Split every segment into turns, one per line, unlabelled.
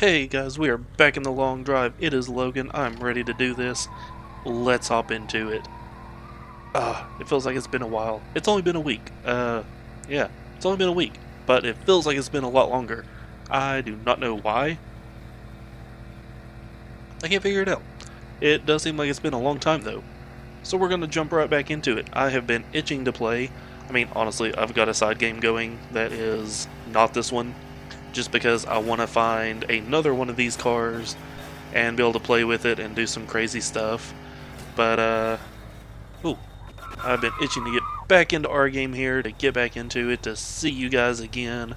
Hey guys, we are back in the long drive. It is Logan. I'm ready to do this. Let's hop into it. It feels like it's been a while. It's only been a week. Yeah, it's only been a week, but it feels like it's been a lot longer. I do not know why. I can't figure it out. It does seem like it's been a long time though. So we're gonna jump right back into it. I have been itching to play. I mean, honestly, I've got a side game going that is not this one, just because I want to find another one of these cars and be able to play with it and do some crazy stuff. But, ooh, I've been itching to get back into our game here, to get back into it, to see you guys again,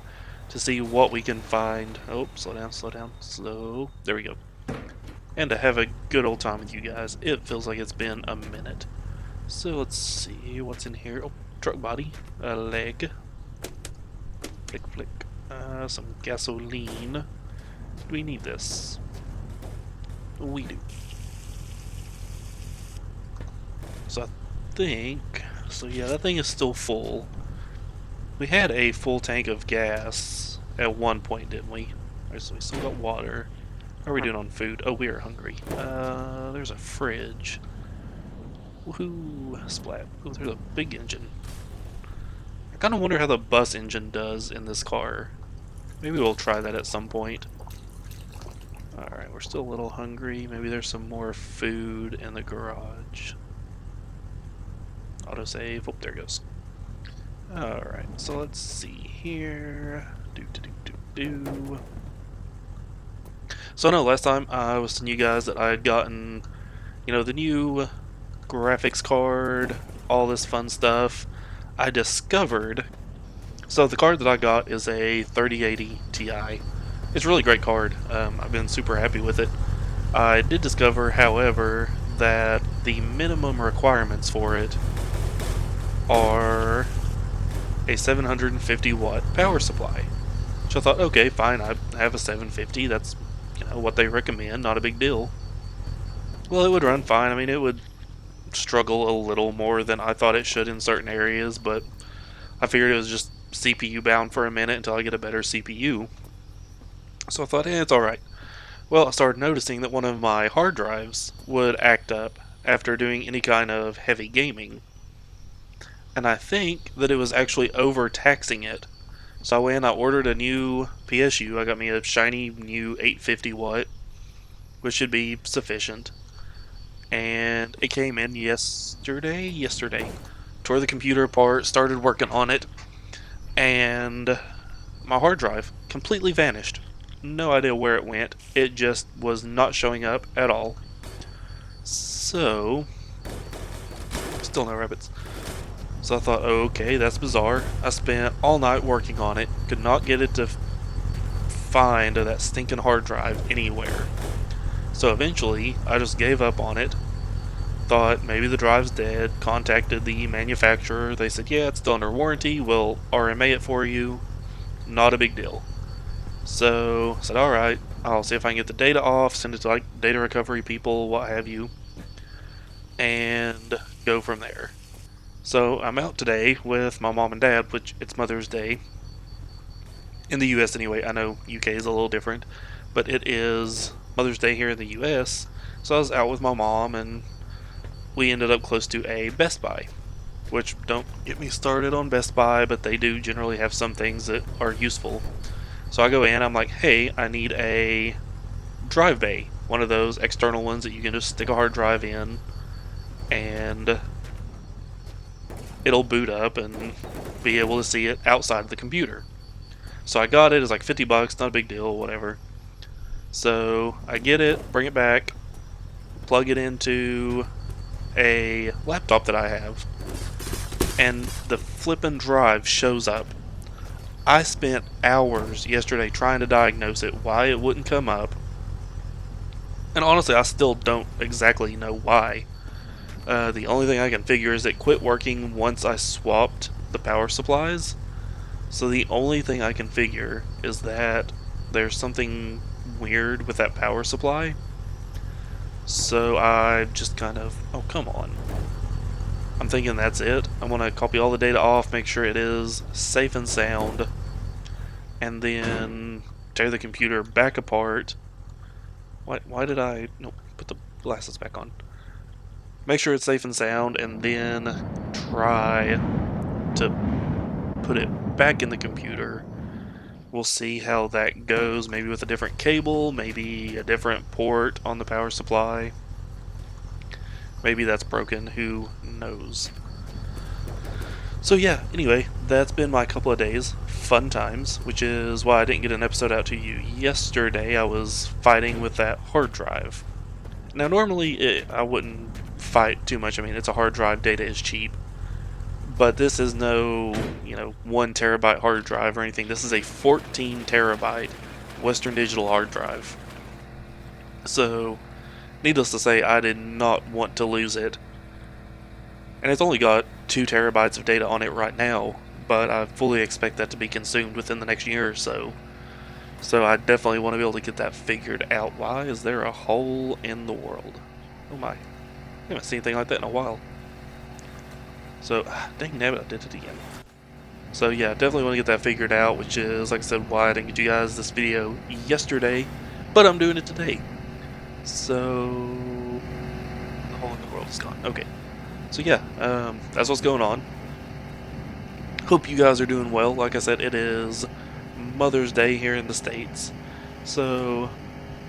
to see what we can find. Oh, slow down, slow down, slow. There we go. And to have a good old time with you guys. It feels like it's been a minute. So let's see what's in here. Oh, truck body, a leg, flick flick, some gasoline. Do we need this? We do. So I think, so yeah, that thing is still full. We had a full tank of gas at one point, didn't we? Alright, so we still got water. How are we doing on food? Oh, we are hungry. There's a fridge. Woohoo! Splat. Oh, there's a big engine. I kind of wonder how the bus engine does in this car. Maybe we'll try that at some point. Alright, we're still a little hungry. Maybe there's some more food in the garage. Autosave. Oh, there it goes. Alright, so let's see here. So no, last time I was telling you guys that I had gotten, the new graphics card, all this fun stuff. I discovered, so the card that I got is a 3080 Ti. It's a really great card. I've been super happy with it. I did discover, however, that the minimum requirements for it are a 750 watt power supply. So I thought, okay, fine, I have a 750, that's what they recommend, not a big deal. Well, it would run fine. I mean, it would struggle a little more than I thought it should in certain areas, but I figured it was just CPU bound for a minute until I get a better CPU. So I thought, it's alright. Well, I started noticing that one of my hard drives would act up after doing any kind of heavy gaming. And I think that it was actually overtaxing it. So I went and I ordered a new PSU. I got me a shiny new 850 watt, which should be sufficient. And it came in yesterday. Tore the computer apart, started working on it, and my hard drive completely vanished. No idea where it went. It just was not showing up at all. So, still no rabbits. So I thought, oh, okay, that's bizarre. I spent all night working on it, could not get it to find that stinking hard drive anywhere. So eventually, I just gave up on it. Thought maybe the drive's dead, contacted the manufacturer. They said, yeah, it's still under warranty, we'll RMA it for you. Not a big deal. So I said, alright, I'll see if I can get the data off, send it to like data recovery people, what have you, and go from there. So I'm out today with my mom and dad, which it's Mother's Day. In the US anyway, I know UK is a little different, but it is Mother's Day here in the US. So I was out with my mom and we ended up close to a Best Buy. Which, don't get me started on Best Buy, but they do generally have some things that are useful. So I go in, I'm like, hey, I need a drive bay. One of those external ones that you can just stick a hard drive in and it'll boot up and be able to see it outside of the computer. So I got it, it's like 50 bucks, not a big deal, whatever. So I get it, bring it back, plug it into a laptop that I have, and the flippin' drive shows up. I spent hours yesterday trying to diagnose it, why it wouldn't come up, and honestly I still don't exactly know why. The only thing I can figure is it quit working once I swapped the power supplies. So the only thing I can figure is that there's something weird with that power supply. So I just kind of, oh come on. I'm thinking that's it. I want to copy all the data off, make sure it is safe and sound, and then tear the computer back apart. Why did I... Nope, put the glasses back on. Make sure it's safe and sound, and then try to put it back in the computer. We'll see how that goes, maybe with a different cable, maybe a different port on the power supply. Maybe that's broken, who knows. So yeah, anyway, that's been my couple of days. Fun times, which is why I didn't get an episode out to you yesterday. I was fighting with that hard drive. Now normally I wouldn't fight too much. I mean, it's a hard drive, data is cheap. But this is no, 1 terabyte hard drive or anything. This is a 14 terabyte Western Digital hard drive. So, needless to say, I did not want to lose it. And it's only got 2 terabytes of data on it right now, but I fully expect that to be consumed within the next year or so. So I definitely want to be able to get that figured out. Why is there a hole in the world? Oh my. I haven't seen anything like that in a while. So, dang nabbit, I did it again. So yeah, definitely want to get that figured out, which is, like I said, why I didn't get you guys this video yesterday, but I'm doing it today. So, the hole in the world is gone. Okay. So yeah, that's what's going on. Hope you guys are doing well. Like I said, it is Mother's Day here in the States. So,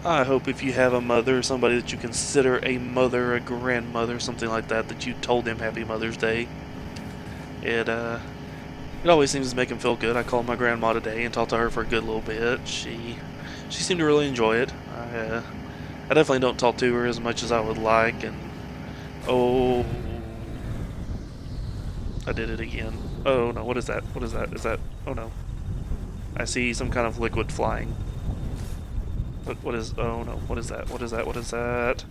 I hope if you have a mother, somebody that you consider a mother, a grandmother, something like that, that you told them Happy Mother's Day. It always seems to make them feel good. I called my grandma today and talked to her for a good little bit. She seemed to really enjoy it. I definitely don't talk to her as much as I would like, and oh, I did it again. Oh no, what is that? What is that? Is that? Oh no. I see some kind of liquid flying. What is, oh no, what is that? What is that? What is that?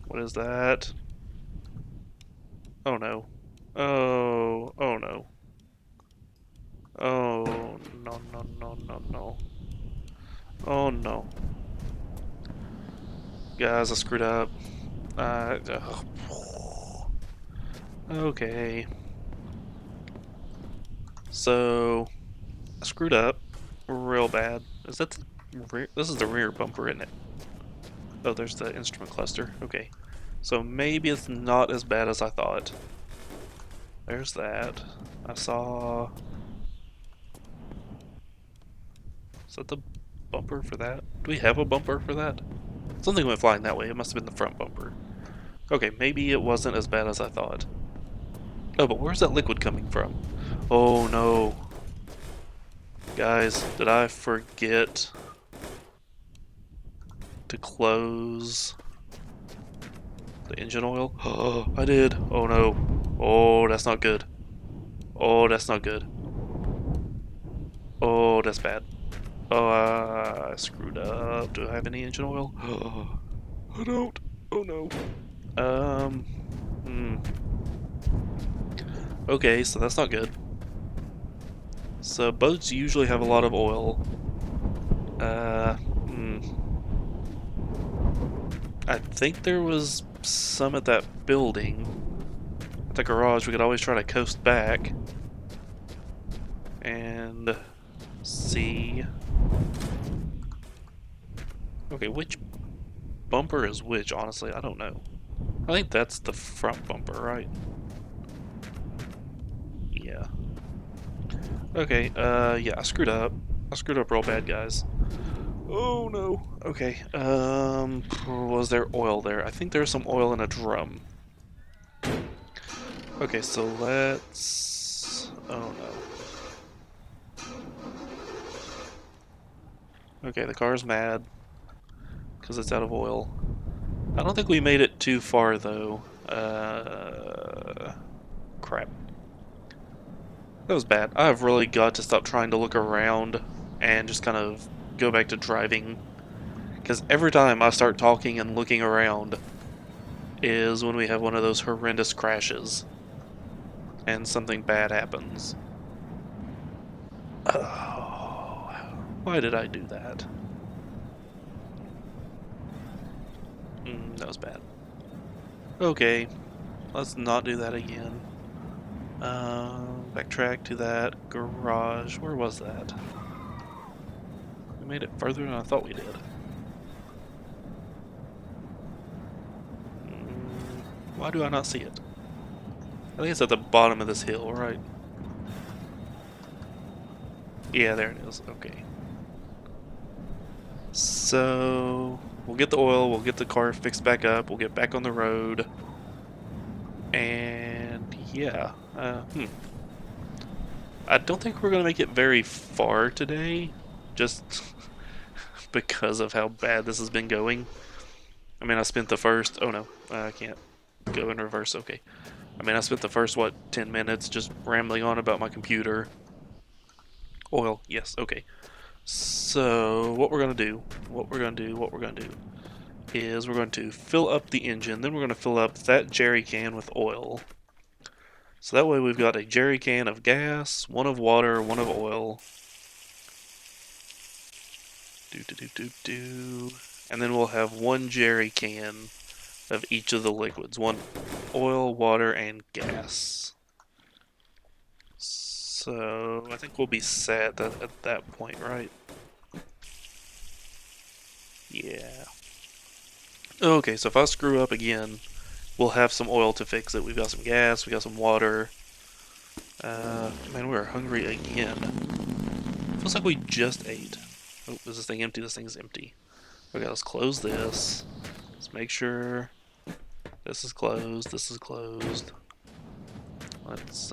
What is that? Oh no. Oh, oh no. Oh, no, no, no, no, no. Oh no. Guys, I screwed up. Okay. So, I screwed up real bad. Is that the rear? This is the rear bumper, isn't it? Oh, there's the instrument cluster. Okay. So maybe it's not as bad as I thought. There's that. I saw... Is that the bumper for that? Do we have a bumper for that? Something went flying that way. It must have been the front bumper. Okay, maybe it wasn't as bad as I thought. Oh, but where's that liquid coming from? Oh no. Guys, did I forget to close the engine oil? Oh, I did. Oh no. Oh, that's not good. Oh, that's not good. Oh, that's bad. Oh, I screwed up. Do I have any engine oil? Oh, I don't. Oh no. Okay, so that's not good. So boats usually have a lot of oil. I think there was some at that building. At the garage, we could always try to coast back. And see. Okay, which bumper is which, honestly? I don't know. I think that's the front bumper, right? Yeah. Okay, yeah, I screwed up. I screwed up real bad, guys. Oh no. Okay, was there oil there? I think there's some oil in a drum. Okay, so let's... Oh no. Okay, the car's mad because it's out of oil. I don't think we made it too far though. Crap. That was bad. I've really got to stop trying to look around and just kind of go back to driving. Because every time I start talking and looking around is when we have one of those horrendous crashes. And something bad happens. Oh, why did I do that? That was bad. Okay, let's not do that again. Backtrack to that garage. Where was that? We made it further than I thought we did. Why do I not see it? I think it's at the bottom of this hill, right? Yeah, there it is. Okay. So, we'll get the oil, we'll get the car fixed back up, we'll get back on the road. And, yeah. I don't think we're going to make it very far today, just because of how bad this has been going. I mean, I spent the first... Oh, no. I can't go in reverse. Okay. I mean, I spent the first, 10 minutes just rambling on about my computer. Oil. Yes. Okay. So, what we're going to do is we're going to fill up the engine, then we're going to fill up that jerry can with oil. So that way we've got a jerry can of gas, one of water, one of oil. And then we'll have one jerry can of each of the liquids. One oil, water, and gas. So I think we'll be set at that point, right? Yeah. Okay, so if I screw up again, we'll have some oil to fix it. We've got some gas, we got some water. Man, we're hungry again. Feels like we just ate. Oh, is this thing empty? This thing's empty. Okay, let's close this. Let's make sure this is closed, this is closed. Let's,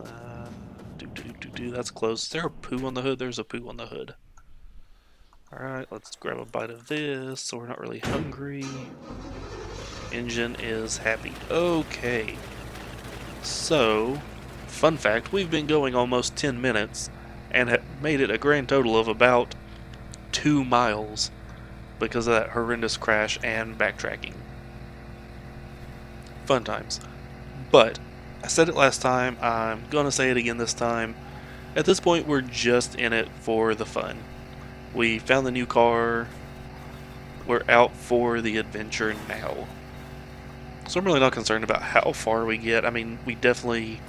that's closed. Is there a poo on the hood? There's a poo on the hood. Alright, let's grab a bite of this so we're not really hungry. Engine is happy. Okay. So, fun fact, we've been going almost 10 minutes and have made it a grand total of about 2 miles because of that horrendous crash and backtracking. Fun times. But, I said it last time, I'm gonna say it again this time. At this point, we're just in it for the fun. We found the new car. We're out for the adventure now. So I'm really not concerned about how far we get. I mean, we definitely,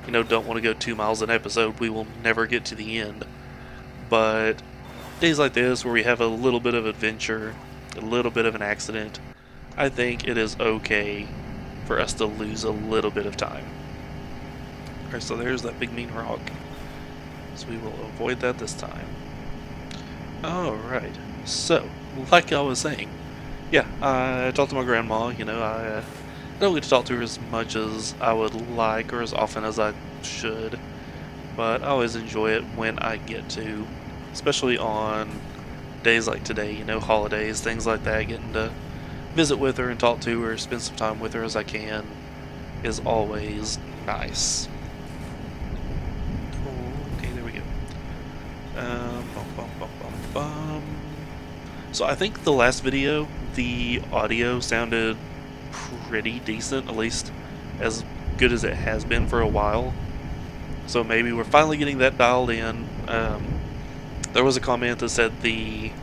don't want to go 2 miles an episode. We will never get to the end. But days like this, where we have a little bit of adventure, a little bit of an accident, I think it is okay for us to lose a little bit of time. Alright, so there's that big mean rock. So we will avoid that this time. Alright, so, like I was saying, yeah, I talked to my grandma, I don't get to talk to her as much as I would like or as often as I should, but I always enjoy it when I get to, especially on days like today, holidays, things like that. Getting to visit with her and talk to her, spend some time with her as I can is always nice. Okay, there we go. So I think the last video, the audio sounded pretty decent, at least as good as it has been for a while. So maybe we're finally getting that dialed in. There was a comment that said the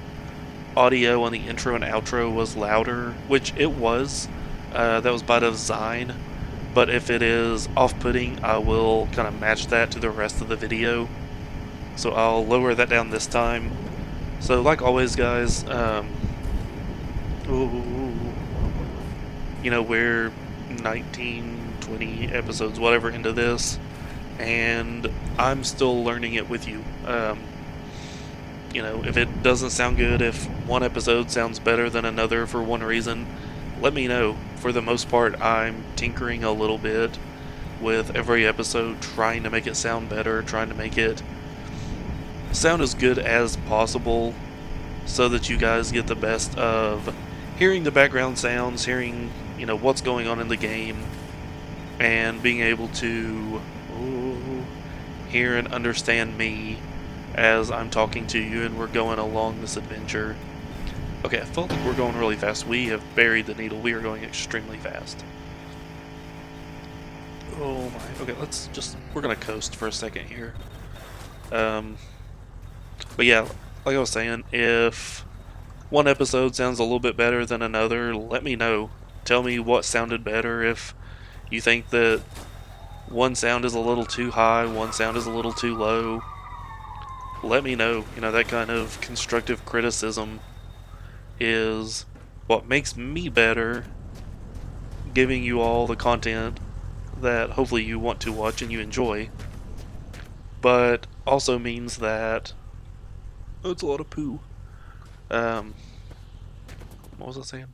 audio on the intro and outro was louder, which it was. That was by design. But if it is off-putting, I will kind of match that to the rest of the video. So I'll lower that down this time. So like always, guys, we're 19, 20 episodes, whatever, into this, and I'm still learning it with you. If it doesn't sound good, if one episode sounds better than another for one reason, let me know. For the most part, I'm tinkering a little bit with every episode, trying to make it sound better, trying to make it sound as good as possible so that you guys get the best of hearing the background sounds, hearing, what's going on in the game, and being able to hear and understand me as I'm talking to you and we're going along this adventure. Okay, I felt like we're going really fast. We have buried the needle. We are going extremely fast. Oh my. Okay, we're gonna coast for a second here. But yeah, like I was saying, if one episode sounds a little bit better than another, let me know. Tell me what sounded better. If you think that one sound is a little too high, one sound is a little too low, let me know. You know, that kind of constructive criticism is what makes me better, giving you all the content that hopefully you want to watch and you enjoy, but also means that oh, it's a lot of poo. What was I saying?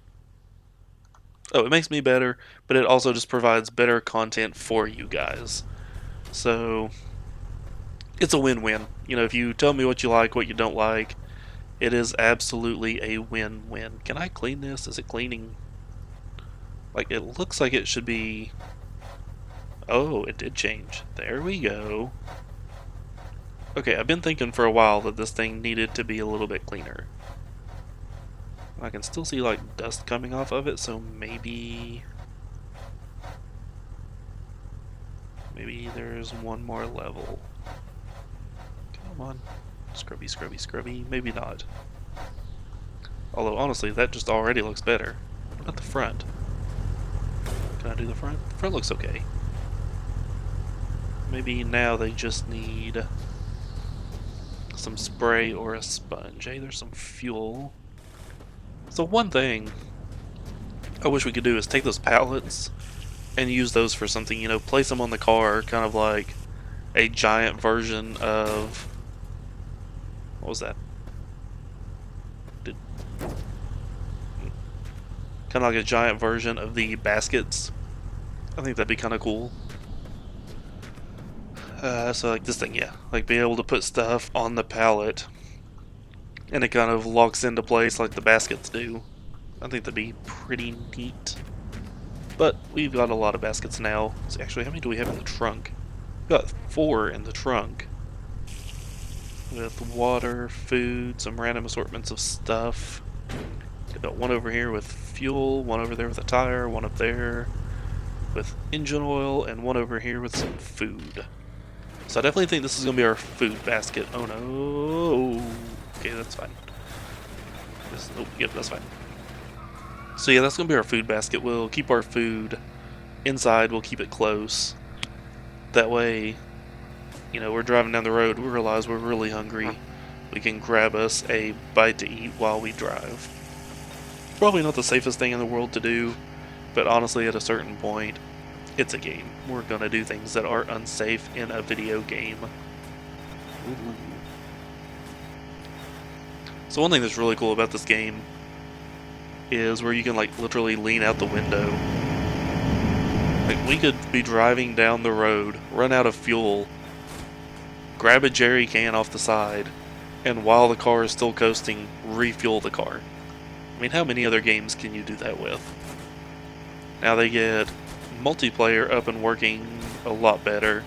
Oh, it makes me better, but it also just provides better content for you guys. So it's a win-win. You know, if you tell me what you like, what you don't like, it is absolutely a win-win. Can I clean this? Is it cleaning? Like, it looks like it should be... Oh, it did change. There we go. Okay, I've been thinking for a while that this thing needed to be a little bit cleaner. I can still see, like, dust coming off of it, so maybe... Maybe there's one more level. Come on. Scrubby, scrubby, scrubby. Maybe not. Although, honestly, that just already looks better. What about the front? Can I do the front? The front looks okay. Maybe now they just need some spray or a sponge. Hey, there's some fuel. So one thing I wish we could do is take those pallets and use those for something, you know, place them on the car, kind of like a giant version of... What was that? Kind of like a giant version of the baskets. I think that'd be kind of cool. So like this thing, yeah. Like being able to put stuff on the pallet and it kind of locks into place like the baskets do. I think that'd be pretty neat. But we've got a lot of baskets now. So actually, how many do we have in the trunk? We've got 4 in the trunk. With water, food, some random assortments of stuff. Got one over here with fuel, one over there with a tire, one up there with engine oil, and one over here with some food. So I definitely think this is going to be our food basket. Oh no. Okay, that's fine. Oh, yep, that's fine. So yeah, that's going to be our food basket. We'll keep our food inside, we'll keep it close. That way, you know, we're driving down the road, we realize we're really hungry. We can grab us a bite to eat while we drive. Probably not the safest thing in the world to do, but honestly at a certain point, it's a game. We're going to do things that are unsafe in a video game. Ooh. So one thing that's really cool about this game is where you can like literally lean out the window. Like we could be driving down the road, run out of fuel, grab a jerry can off the side, and while the car is still coasting, refuel the car. I mean, how many other games can you do that with? Now they get multiplayer up and working a lot better.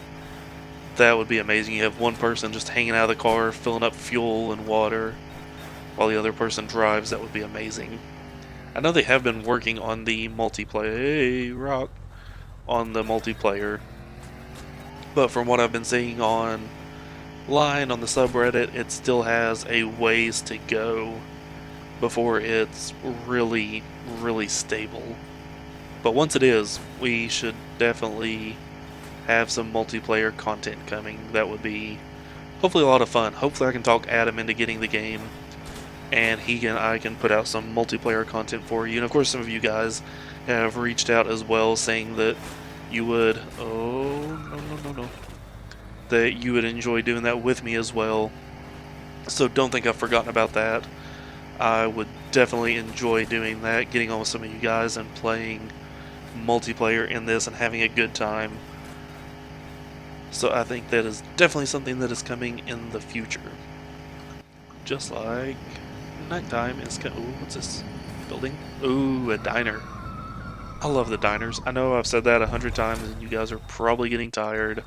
That would be amazing. You have one person just hanging out of the car, filling up fuel and water, while the other person drives. That would be amazing. I know they have been working on the multiplayer. Hey, Rock. On the multiplayer. But from what I've been seeing online on the subreddit, it still has a ways to go before it's really, really stable. But once it is, we should definitely have some multiplayer content coming. That would be hopefully a lot of fun. Hopefully I can talk Adam into getting the game, and I can put out some multiplayer content for you. And of course some of you guys have reached out as well saying that you would, that you would enjoy doing that with me as well. So don't think I've forgotten about that. I would definitely enjoy doing that, getting on with some of you guys and playing multiplayer in this and having a good time. So I think that is definitely something that is coming in the future. Just like nighttime is ooh, what's this building? Ooh, a diner. I love the diners. I know I've said that 100 times and you guys are probably getting tired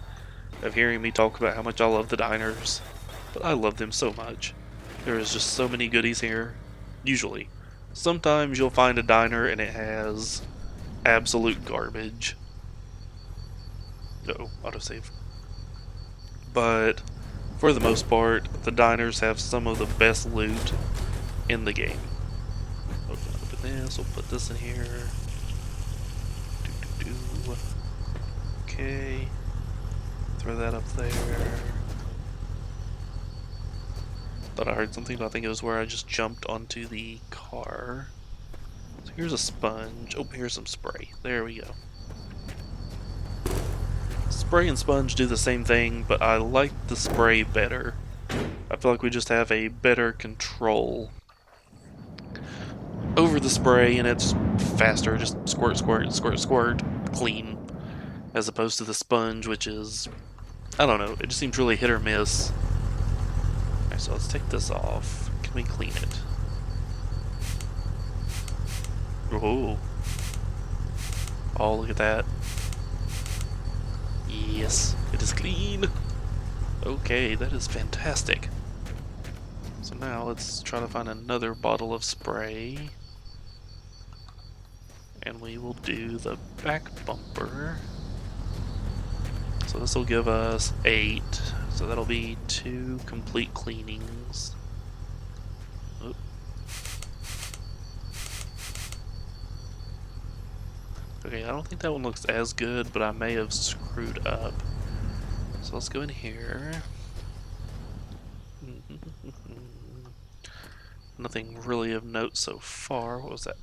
of hearing me talk about how much I love the diners, but I love them so much. There is just so many goodies here. Usually. Sometimes you'll find a diner and it has absolute garbage. Uh-oh, autosave. But for the most part, the diners have some of the best loot in the game. Open this, we'll put this in here. Okay. Throw that up there. Thought I heard something, but I think it was where I just jumped onto the car. So here's a sponge. Oh, here's some spray. There we go. Spray and sponge do the same thing, but I like the spray better. I feel like we just have a better control over the spray, and it's faster. Just squirt, squirt, squirt, squirt, clean. As opposed to the sponge, which is, I don't know, it just seems really hit or miss. Alright, so let's take this off. Can we clean it? Oh. Oh, look at that. Yes, it is clean. Okay, that is fantastic. So now let's try to find another bottle of spray. And we will do the back bumper. So this will give us 8. So that'll be 2 complete cleanings. Oop. Okay, I don't think that one looks as good, but I may have screwed up. So let's go in here. Nothing really of note so far. What was that?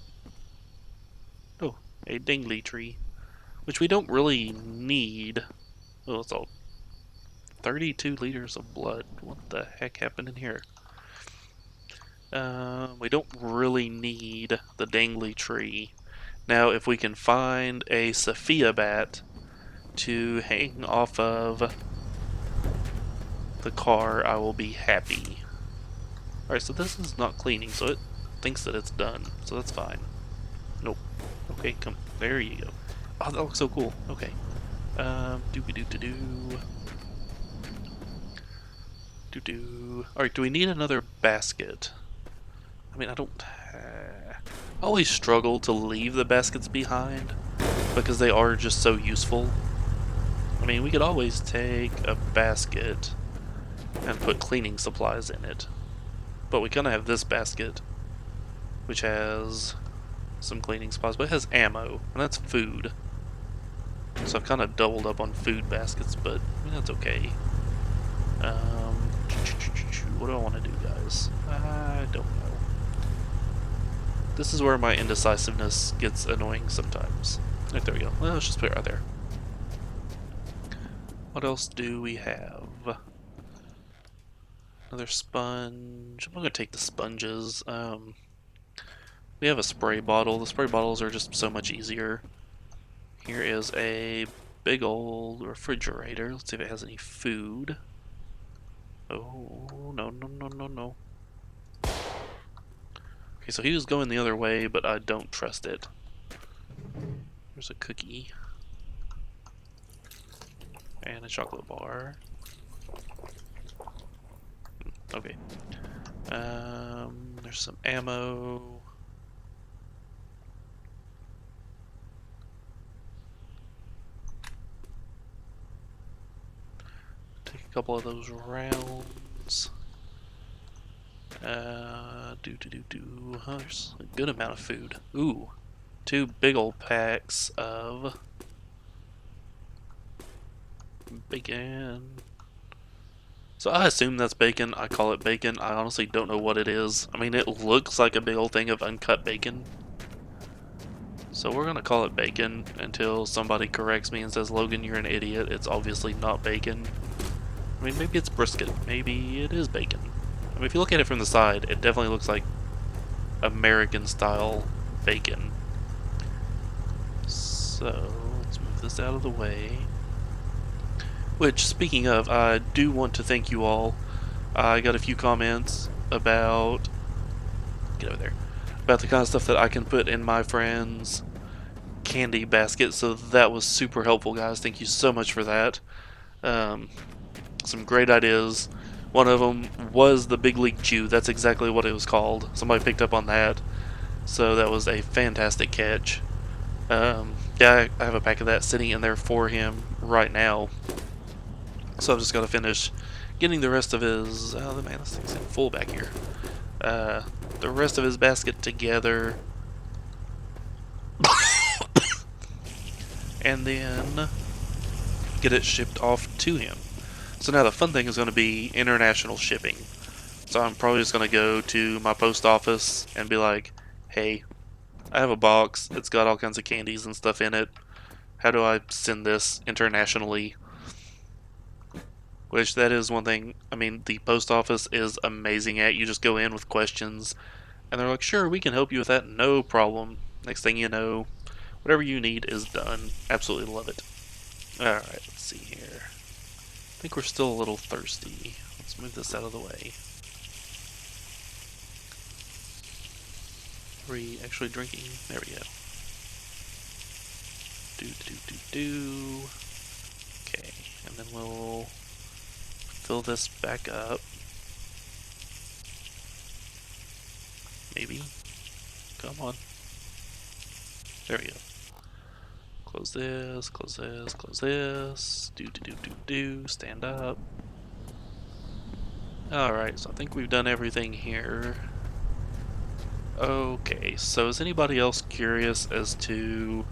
Oh, a dingly tree, which we don't really need. Oh, it's all 32 liters of blood. What the heck happened in here? We don't really need the dangly tree. Now, if we can find a Sophia bat to hang off of the car, I will be happy. Alright, so this is not cleaning, so it thinks that it's done, so that's fine. Nope. Okay, come. There you go. Oh, that looks so cool. Okay. Doobie-doo-to-doo. Do-do. Alright, do we need another basket? I mean, I don't... I always struggle to leave the baskets behind because they are just so useful. I mean, we could always take a basket and put cleaning supplies in it. But we kind of have this basket, which has some cleaning supplies, but it has ammo, and that's food. So I've kind of doubled up on food baskets, but I mean, that's okay. What do I want to do, guys? I don't know. This is where my indecisiveness gets annoying sometimes. Right, there we go. Well, let's just put it right there. What else do we have? Another sponge. I'm going to take the sponges. We have a spray bottle. The spray bottles are just so much easier. Here is a big old refrigerator. Let's see if it has any food. Oh, no, no, no, no, no. Okay, so he was going the other way, but I don't trust it. There's a cookie. And a chocolate bar. Okay. There's some ammo. Take a couple of those rounds. There's a good amount of food. Ooh, 2 big old packs of bacon. So I assume that's bacon. I call it bacon. I honestly don't know what it is. I mean, it looks like a big old thing of uncut bacon. So we're gonna call it bacon until somebody corrects me and says, Logan, you're an idiot. It's obviously not bacon. I mean, maybe it's brisket. Maybe it is bacon. I mean, if you look at it from the side, it definitely looks like American-style bacon. So, let's move this out of the way. Which, speaking of, I do want to thank you all. I got a few comments about... Get over there. About the kind of stuff that I can put in my friend's candy basket, so that was super helpful, guys. Thank you so much for that. Some great ideas. One of them was the Big League Chew. That's exactly what it was called. Somebody picked up on that. So that was a fantastic catch. Yeah, I have a pack of that sitting in there for him right now. So I've just got to finish getting the rest of his... Oh, man, this thing's in full back here. The rest of his basket together. And then get it shipped off to him. So now the fun thing is going to be international shipping. So I'm probably just going to go to my post office and be like, hey, I have a box. It's got all kinds of candies and stuff in it. How do I send this internationally? Which that is one thing, I mean, the post office is amazing at. You just go in with questions, and they're like, sure, we can help you with that, no problem. Next thing you know, whatever you need is done. Absolutely love it. Alright, let's see here. I think we're still a little thirsty. Let's move this out of the way. Are we actually drinking? There we go. Do. Okay, and then we'll fill this back up. Maybe. Come on. There we go. Close this, close this, close this. Do. Stand up. Alright, so I think we've done everything here. Okay, so is anybody else curious as to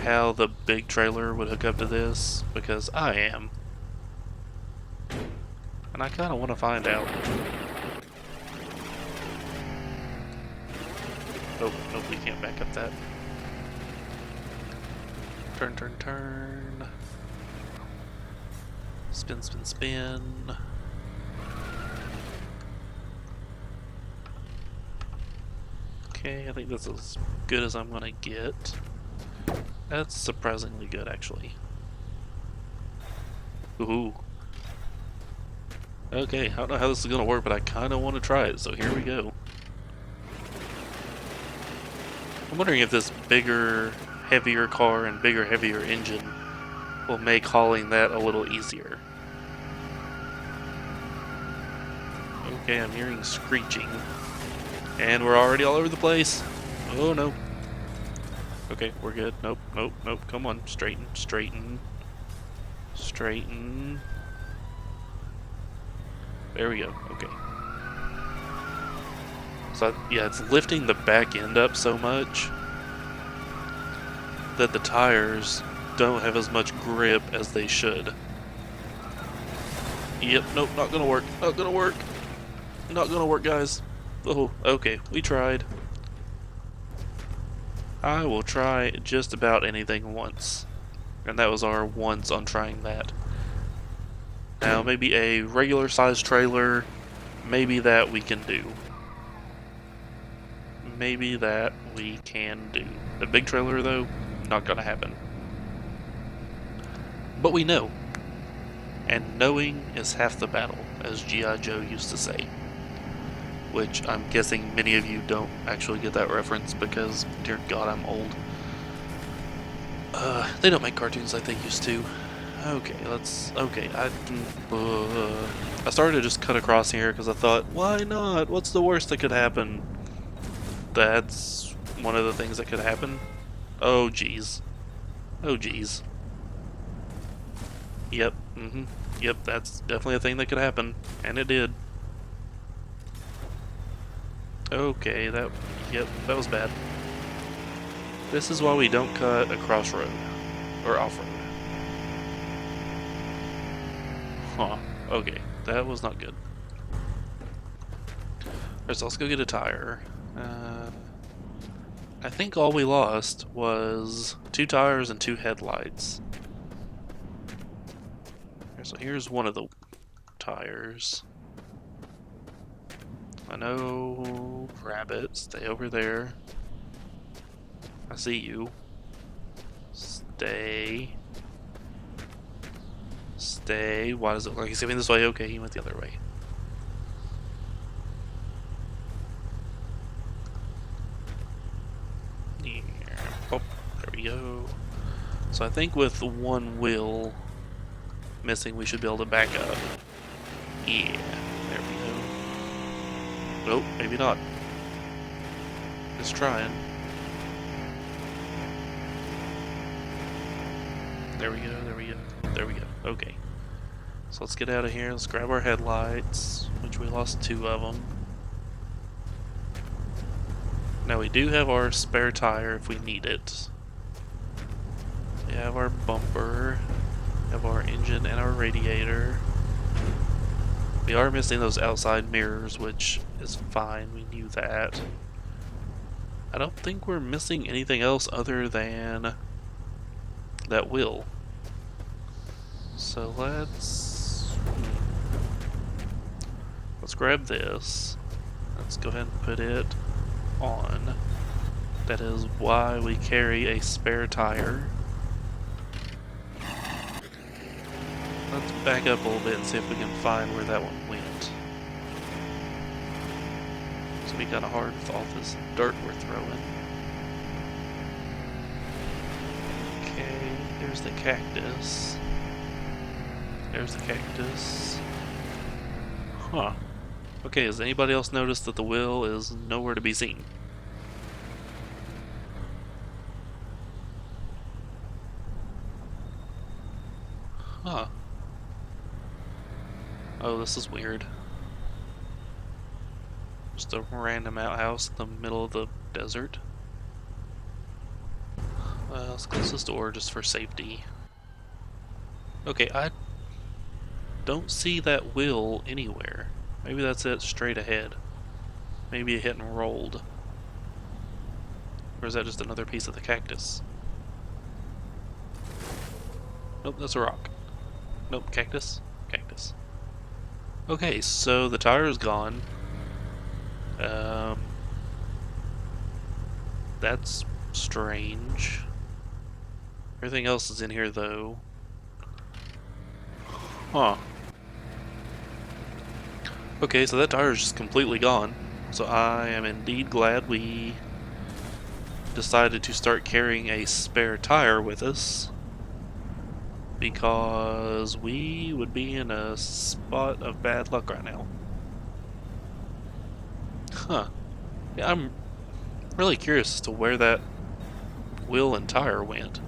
how the big trailer would hook up to this? Because I am. And I kind of want to find out. Oh, nope, we can't back up that. Turn. Spin. Okay, I think that's as good as I'm gonna get. That's surprisingly good, actually. Ooh. Okay, I don't know how this is gonna work, but I kinda want to try it, so here we go. I'm wondering if this bigger, heavier car and bigger, heavier engine will make hauling that a little easier. Okay, I'm hearing screeching. And we're already all over the place. Oh no. Okay, we're good. Nope. Come on, straighten. There we go. Okay. So, yeah, it's lifting the back end up so much that the tires don't have as much grip as they should. Yep, nope, not gonna work. Not gonna work, guys. Oh, okay, we tried. I will try just about anything once. And that was our once on trying that. Now, maybe a regular size trailer, maybe that we can do. The big trailer, though, not gonna happen. But we know. And knowing is half the battle, as G.I. Joe used to say. Which I'm guessing many of you don't actually get that reference because, dear God, I'm old. They don't make cartoons like they used to. Okay, I started to just cut across here because I thought, why not? What's the worst that could happen? That's one of the things that could happen. Oh, jeez. Yep, Yep, that's definitely a thing that could happen. And it did. Okay, that was bad. This is why we don't cut a crossroad. Or off-road. Huh, okay, that was not good. Alright, so let's go get a tire. I think all we lost was 2 tires and 2 headlights. So here's one of the tires. I know, rabbit, stay over there. I see you. Stay. Why does it look like he's going this way? Okay, he went the other way. Yeah. Oh, there we go. So I think with the one wheel missing, we should be able to back up. Yeah, there we go. Nope, maybe not. Just trying. There we go. Okay. So let's get out of here. Let's grab our headlights, which we lost 2 of them. Now we do have our spare tire if we need it. We have our bumper. We have our engine and our radiator. We are missing those outside mirrors, which is fine. We knew that. I don't think we're missing anything else other than that wheel. So let's grab this. Let's go ahead and put it on. That is why we carry a spare tire. Let's back up a little bit and see if we can find where that one went. It's gonna be kind of hard with all this dirt we're throwing. Okay, there's the cactus. There's the cactus. Huh. Okay, has anybody else noticed that the wheel is nowhere to be seen? Huh. Oh, this is weird. Just a random outhouse in the middle of the desert. Let's close this door just for safety. Okay, I don't see that wheel anywhere. Maybe that's it straight ahead. Maybe it hit and rolled. Or is that just another piece of the cactus? Nope, that's a rock. Nope, cactus? Cactus. Okay, so the tire is gone. That's strange. Everything else is in here though. Huh. Okay, so that tire is just completely gone. So I am indeed glad we decided to start carrying a spare tire with us, because we would be in a spot of bad luck right now. Huh. Yeah, I'm really curious as to where that wheel and tire went,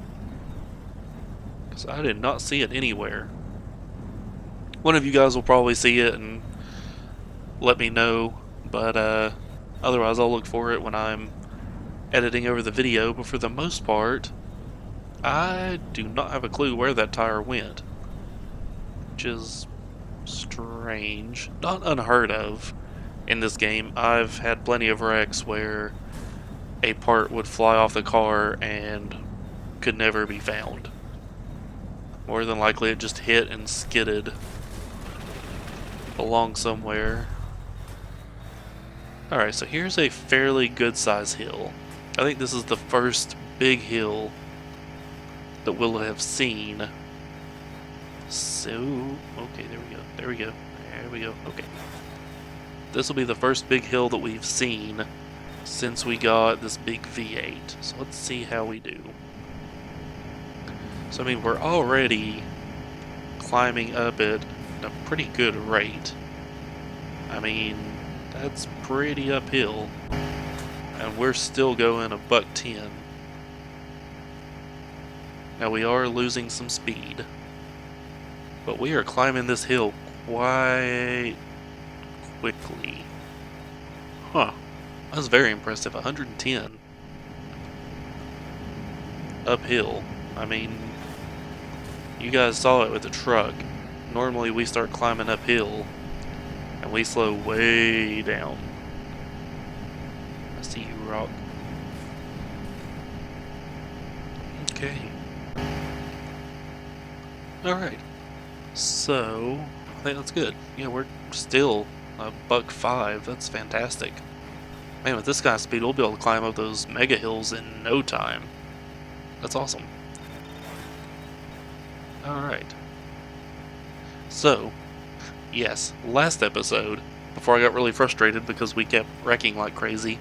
because I did not see it anywhere. One of you guys will probably see it and let me know, but otherwise I'll look for it when I'm editing over the video. But for the most part, I do not have a clue where that tire went, which is strange. Not unheard of in this game. I've had plenty of wrecks where a part would fly off the car and could never be found. More than likely it just hit and skidded along somewhere. Alright, so here's a fairly good size hill. I think this is the first big hill that we'll have seen. So, okay, there we go, there we go, there we go, okay. This will be the first big hill that we've seen since we got this big V8. So let's see how we do. So I mean, we're already climbing up at a pretty good rate. I mean, that's pretty uphill. And we're still going a $110. Now we are losing some speed, but we are climbing this hill quite quickly. Huh. That's very impressive. 110 uphill. I mean, you guys saw it with the truck. Normally we start climbing uphill and we slow way down. I see you, Rock. Okay. Alright. So, I think that's good. Yeah, we're still a $1.05. That's fantastic. Man, with this kind of speed, we'll be able to climb up those mega hills in no time. That's awesome. Alright. So, yes, last episode, before I got really frustrated because we kept wrecking like crazy,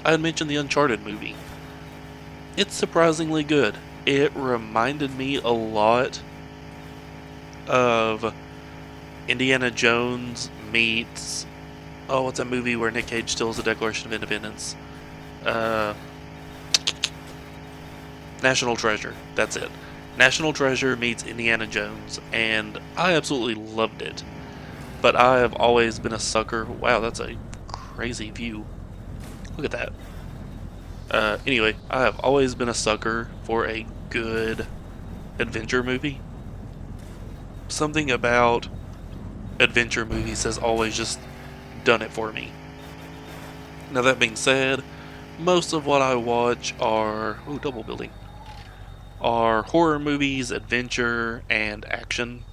I had mentioned the Uncharted movie. It's surprisingly good. It reminded me a lot of Indiana Jones meets... Oh, what's that movie where Nick Cage steals the Declaration of Independence? National Treasure. That's it. National Treasure meets Indiana Jones, and I absolutely loved it. But I have always been a sucker. Wow, that's a crazy view. Look at that. Anyway, I have always been a sucker for a good adventure movie. Something about adventure movies has always just done it for me. Now that being said, most of what I watch are double building are horror movies, adventure, and action.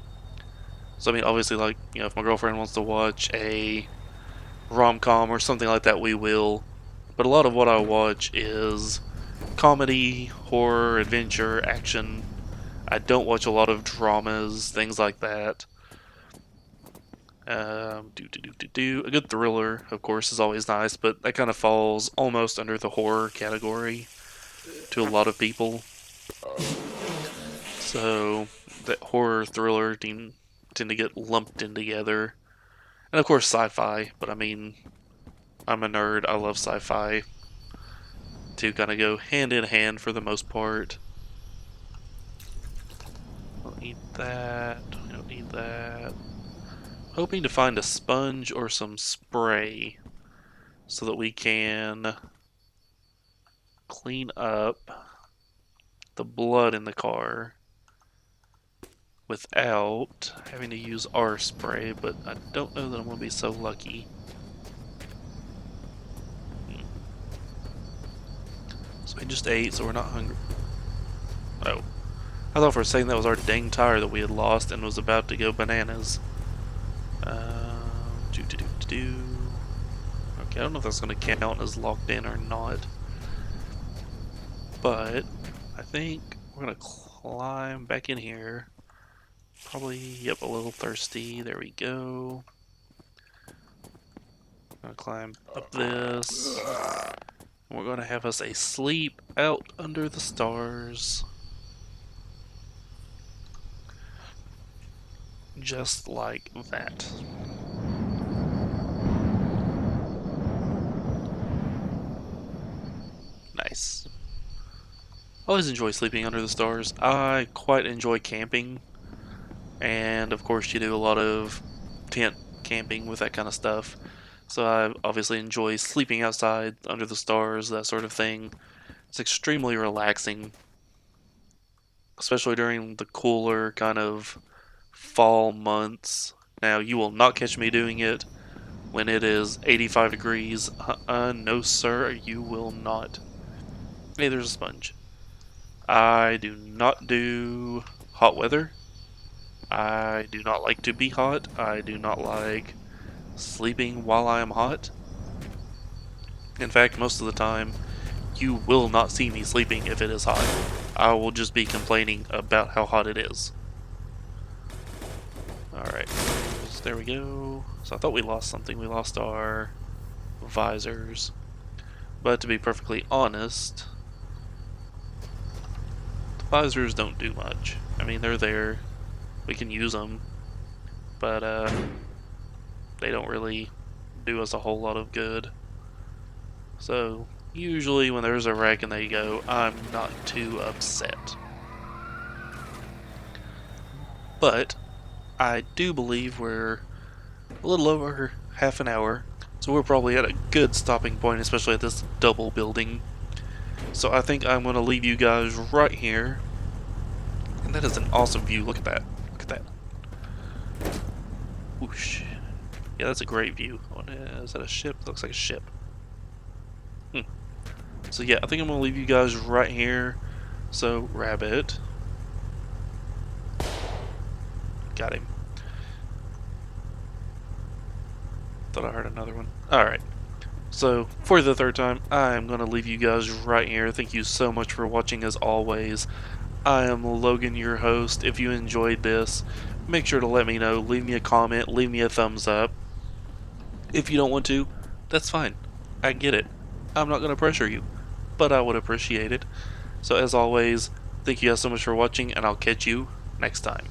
So I mean, obviously, like, you know, if my girlfriend wants to watch a rom-com or something like that, we will. But a lot of what I watch is comedy, horror, adventure, action. I don't watch a lot of dramas, things like that. A good thriller, of course, is always nice, but that kind of falls almost under the horror category to a lot of people. So that horror, thriller tend to get lumped in together. And of course sci-fi, but I mean, I'm a nerd, I love sci-fi. To kind of go hand in hand for the most part. Don't need that, we don't need that. Hoping to find a sponge or some spray so that we can clean up the blood in the car without having to use our spray, but I don't know that I'm going to be so lucky. So we just ate, so we're not hungry. Oh. I thought for a second that was our dang tire that we had lost and was about to go bananas. Okay, I don't know if that's going to count as locked in or not. But I think we're going to climb back in here. Probably, yep, a little thirsty. There we go. Gonna climb up this. And we're gonna have us a sleep out under the stars. Just like that. Nice. I always enjoy sleeping under the stars. I quite enjoy camping. And of course you do a lot of tent camping with that kind of stuff. So I obviously enjoy sleeping outside under the stars, that sort of thing. It's extremely relaxing, especially during the cooler kind of fall months. Now you will not catch me doing it when it is 85 degrees. No sir, you will not. Hey, there's a sponge. I do not do hot weather. I do not like to be hot. I do not like sleeping while I am hot. In fact, most of the time, you will not see me sleeping if it is hot. I will just be complaining about how hot it is. Alright, there we go. So I thought we lost something. We lost our visors. But to be perfectly honest, the visors don't do much. I mean, they're there. We can use them, but they don't really do us a whole lot of good. So usually when there's a wreck and they go, I'm not too upset. But I do believe we're a little over half an hour, so we're probably at a good stopping point, especially at this double building. So I think I'm going to leave you guys right here. And that is an awesome view. Look at that. That. Whoosh. Yeah, that's a great view. Is that a ship? Looks like a ship. So yeah, I think I'm going to leave you guys right here. So, rabbit. Got him. Thought I heard another one. Alright. So, for the third time, I'm going to leave you guys right here. Thank you so much for watching as always. I am Logan, your host. If you enjoyed this, make sure to let me know. Leave me a comment, leave me a thumbs up. If you don't want to, that's fine. I get it. I'm not going to pressure you, but I would appreciate it. So as always, thank you guys so much for watching, and I'll catch you next time.